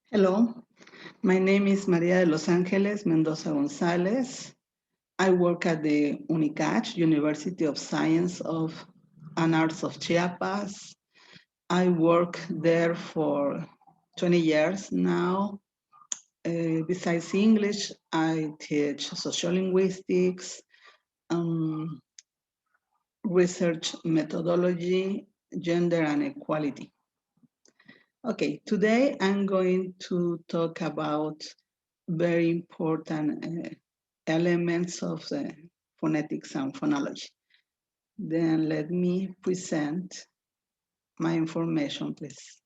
Hello, my name is Maria de Los Angeles Mendoza Gonzalez. I work at the UNICACH, University of Science and Arts of Chiapas. I work there for 20 years now. Besides English, I teach sociolinguistics, um, research methodology, gender and equality. Okay, today I'm going to talk about very important elements of the phonetics and phonology. Then let me present my information, please.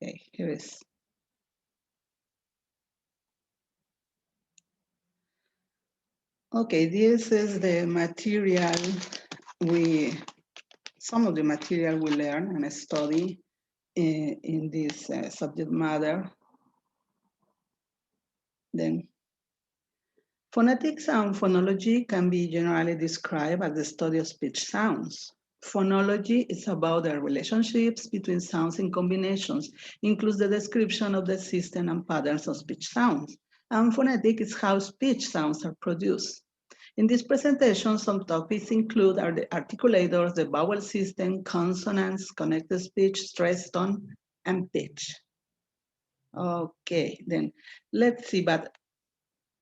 Okay, here is. Okay, this is the material some of the material we learn and study in this subject matter. Then phonetics and phonology can be generally described as the study of speech sounds. Phonology is about the relationships between sounds and combinations, includes the description of the system and patterns of speech sounds. And phonetic is how speech sounds are produced. In this presentation, some topics include are the articulators, the vowel system, consonants, connected speech, stress tone, and pitch. Okay, then let's see, but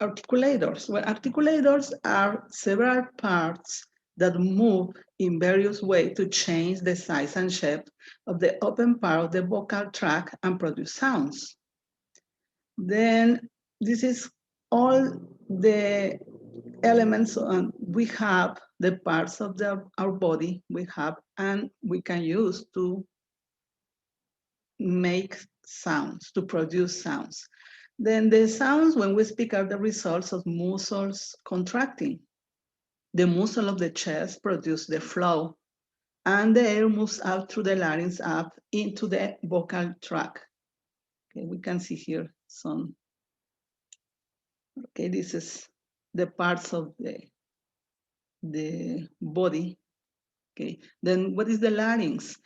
articulators. Well, articulators are several parts that move in various ways to change the size and shape of the open part of the vocal tract and produce sounds. Then this is all the elements we have, the parts of our body we have, and we can use to make sounds, to produce sounds. Then the sounds, when we speak, are the results of muscles contracting. The muscle of the chest produces the flow, and the air moves out through the larynx up into the vocal tract. Okay, we can see here some. Okay, this is the parts of the body. Okay, then what is the larynx?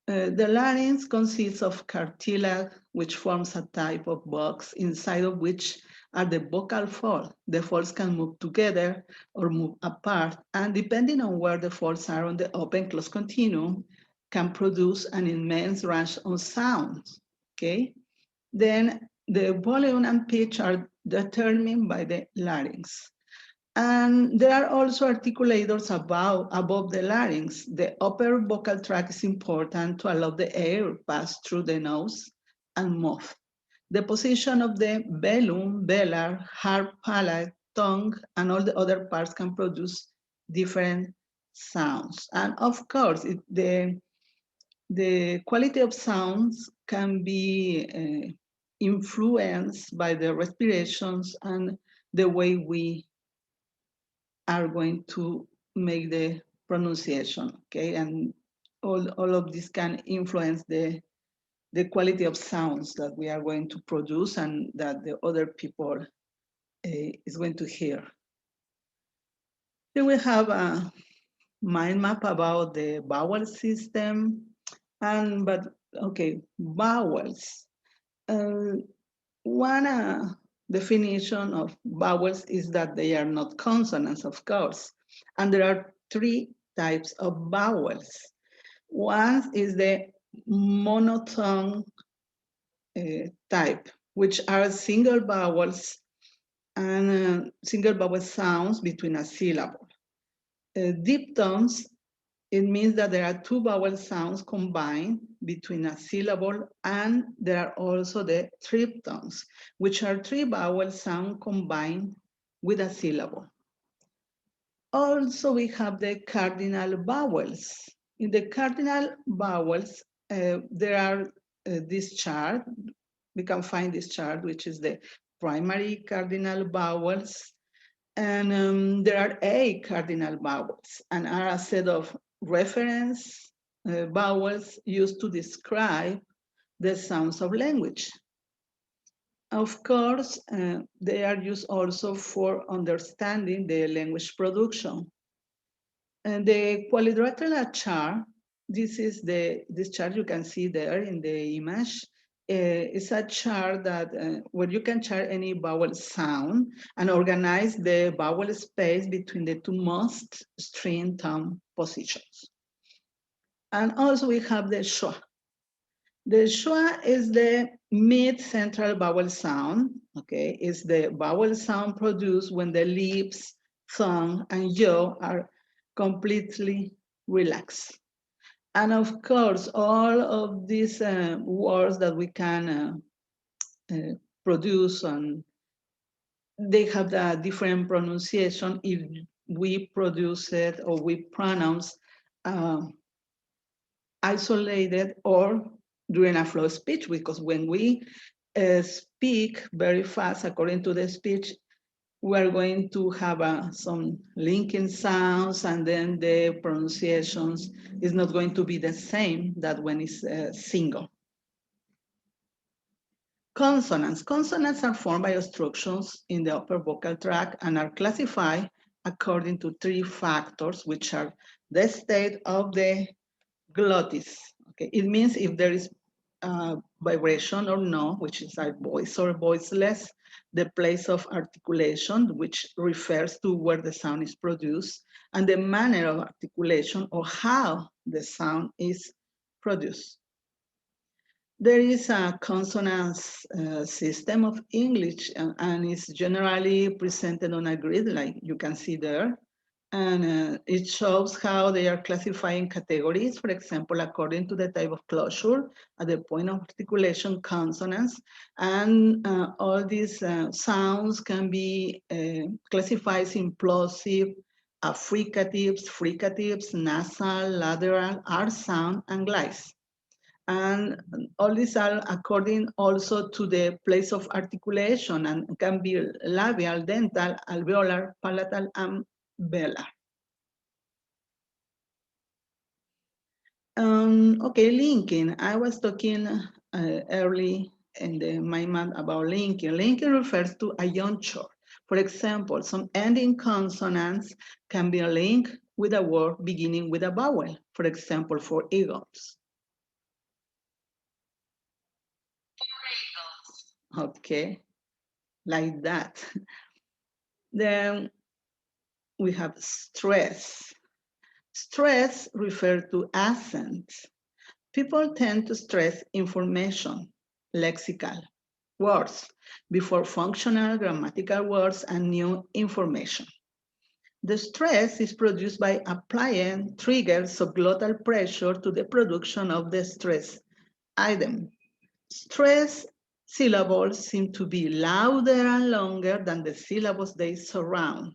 The larynx consists of cartilage, which forms a type of box inside of which are the vocal folds. The folds can move together or move apart, and depending on where the folds are on the open-close continuum, can produce an immense range of sounds. Okay, then the volume and pitch are determined by the larynx. And there are also articulators above the larynx. The upper vocal tract is important to allow the air pass through the nose and mouth. The position of the velum, velar, hard palate, tongue, and all the other parts can produce different sounds. And of course, the quality of sounds can be influenced by the respirations and the way we are going to make the pronunciation, okay? And all of this can influence the quality of sounds that we are going to produce and that the other people is going to hear. Here we have a mind map about the vowel system, but okay, vowels. One definition of vowels is that they are not consonants, of course. And there are three types of vowels. One is the monotone type, which are single vowels and single vowel sounds between a syllable. Diphthongs, it means that there are two vowel sounds combined between a syllable, and there are also the triphthongs, which are three vowel sounds combined with a syllable. Also, we have the cardinal vowels. In the cardinal vowels, there are this chart. We can find this chart, which is the primary cardinal vowels. And there are 8 cardinal vowels and are a set of reference vowels used to describe the sounds of language. Of course, they are used also for understanding the language production. And the quadrilateral chart, this chart you can see there in the image. It's a chart that where you can chart any vowel sound and organize the vowel space between the two most string tone positions. And also we have the schwa. The schwa is the mid-central vowel sound, okay? It's the vowel sound produced when the lips, tongue, and jaw are completely relaxed. And of course, all of these words that we can produce, and they have a different pronunciation if we produce it or we pronounce uh, isolated or during a flow speech, because when we speak very fast according to the speech, we're going to have some linking sounds, and then the pronunciations is not going to be the same that when it's single. Consonants. Consonants are formed by obstructions in the upper vocal tract and are classified according to three factors, which are the state of the glottis. Okay, it means if there is vibration or no, which is a voice or voiceless, the place of articulation, which refers to where the sound is produced, and the manner of articulation or how the sound is produced. There is a consonance system of English, and it's generally presented on a grid like you can see there. And it shows how they are classifying categories, for example, according to the type of closure, at the point of articulation, consonants, and all these sounds can be classified in plosive, fricatives, nasal, lateral, R sound, and glide. And all these are according also to the place of articulation and can be labial, dental, alveolar, palatal, and velar. Okay, linking. I was talking early in my month about linking. Linking refers to a juncture. For example, some ending consonants can be linked with a word beginning with a vowel. For example, for eagles. Okay, like that. Then we have stress. Stress refers to accents. People tend to stress information, lexical words, before functional grammatical words and new information. The stress is produced by applying triggers of glottal pressure to the production of the stress item. Stress syllables seem to be louder and longer than the syllables they surround.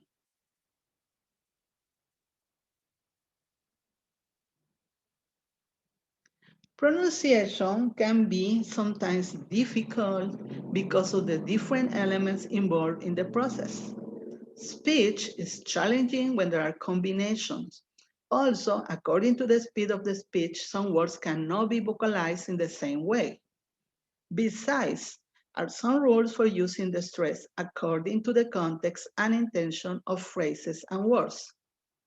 Pronunciation can be sometimes difficult because of the different elements involved in the process. Speech is challenging when there are combinations. Also, according to the speed of the speech, some words cannot be vocalized in the same way. Besides, are some rules for using the stress according to the context and intention of phrases and words.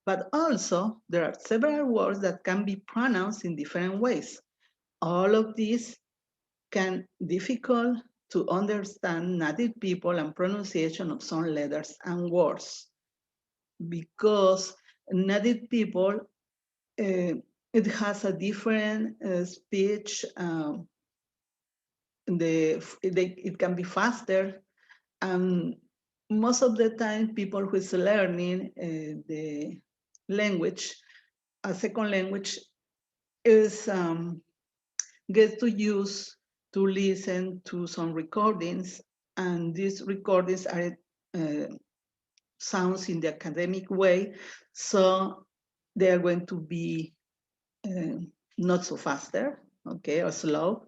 But also, there are several words that can be pronounced in different ways. All of these can difficult to understand native people and pronunciation of some letters and words because native people it has a different speech. It can be faster, and most of the time, people who is learning the language, a second language, is get to use to listen to some recordings, and these recordings are sounds in the academic way, so they are going to be uh, not so faster, okay, or slow,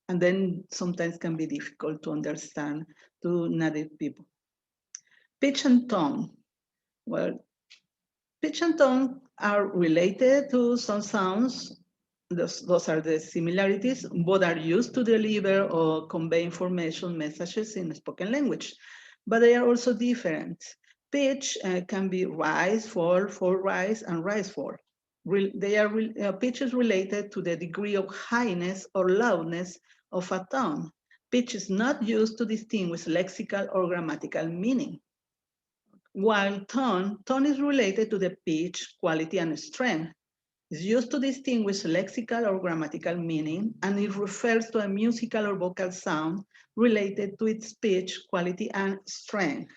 and then sometimes can be difficult to understand to native people. Pitch and tone. Well, pitch and tone are related to some sounds. Those are the similarities. Both are used to deliver or convey information messages in spoken language, but they are also different. Pitch can be rise, fall, rise, and rise, fall. Pitch is related to the degree of highness or loudness of a tone. Pitch is not used to distinguish lexical or grammatical meaning. While tone is related to the pitch, quality, and strength. It's used to distinguish lexical or grammatical meaning, and it refers to a musical or vocal sound related to its pitch, quality, and strength.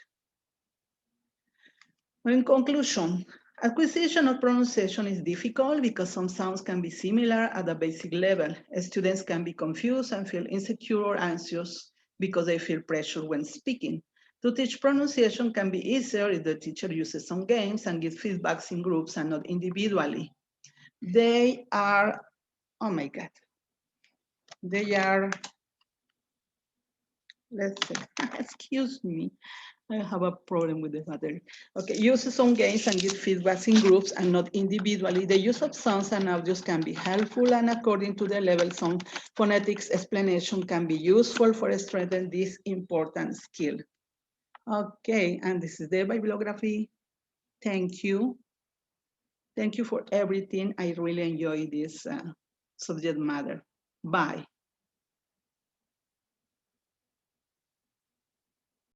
In conclusion, acquisition of pronunciation is difficult because some sounds can be similar at a basic level. Students can be confused and feel insecure or anxious because they feel pressure when speaking. To teach pronunciation can be easier if the teacher uses some games and gives feedbacks in groups and not individually. They are, oh my God, they are, let's see, excuse me, I have a problem with the battery. Okay, use some games and give feedbacks in groups and not individually. The use of sounds and audios can be helpful, and according to the level, some phonetics explanation can be useful for strengthening this important skill. Okay, and this is the bibliography. Thank you. Thank you for everything. I really enjoy this subject matter. Bye.